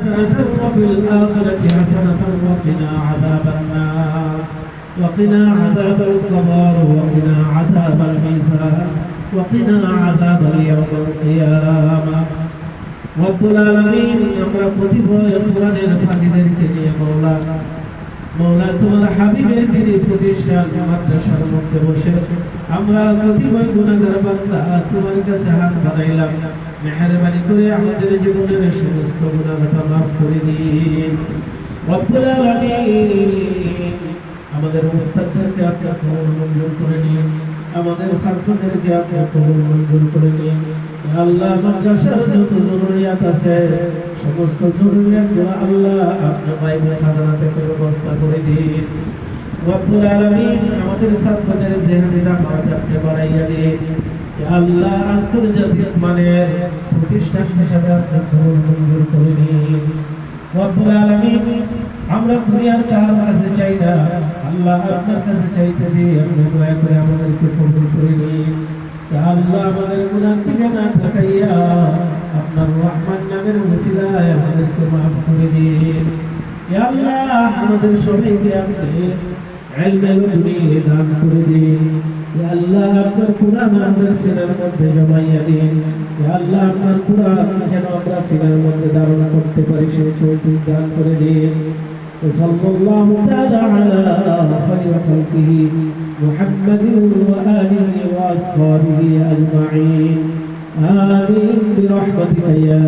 حسنة وفي الآخرة حسنة وقنا عذاب النار وقنا عذاب القبر وقنا عذاب الميزان وقنا عذاب يوم القيامة رب العالمين আমরা প্রতিভয় কোরআনের ফাঁকিদেরকে নিয়ে মওলা তোমার হাবিবের দিনে প্রতিষ্ঠান মাদ্রাসার মধ্যে বসে আমরা প্রতিভয় গুনাহগার বান্দা তোমার কাছে হাত বাড়াইলাম মেহেরবানি করে আমাদের জীবনের সমস্ত গুনাহ খাতা maaf করে দিন রব্বুল আলামিন আমাদের উস্তাদদেরকে আপনি কবুল মঞ্জুর করে নিন আমাদের ছাত্রদেরকে আপনি কবুল মঞ্জুর করে নিন আল্লাহ মাদ্রাসার যত জরুরিয়াত আছে সমস্ত জরুরিয়াতগুলো আল্লাহ আপনি গায়বী খাজানা থেকে ব্যবস্থা করে দিন রব্বুল আলামিন আমাদের ছাত্রদের জেহাদি জামাত আপনি বাড়াইয়া দিন আল্লাহ আন্তর্জাতিক মানের প্রতিষ্ঠান হিসেবে আপনি কবুল মঞ্জুর করে নিন রব্বুল আলামিন আমরা দুনিয়ার কার কাছে চাই না আল্লাহ আপনার কাছে চাইতেছি আপনি দয়া করে আমাদেরকে কবুল করে নিন আল্লাহ আমাদের গুনাহ থেকে না তাকাইয়া আপনার রহমান নামের ওসিলায় আমাদেরকে maaf করে দিন ইয়া আল্লাহ আমাদের সবাইকে আপনি ইলমে লদুনি দান করে দিন ইয়া আল্লাহ আপনার কুরআন আমাদের সিনার মধ্যে জমাইয়া দিন ইয়া আল্লাহ আপনার কুরআন যেন আমরা সিনার মধ্যে ধারণ করতে পারি সেই তৌফিক দান করে দিন وصلى الله تعالى على خير خلقه محمد وآله وأصحابه أجمعين آمين برحمتك يا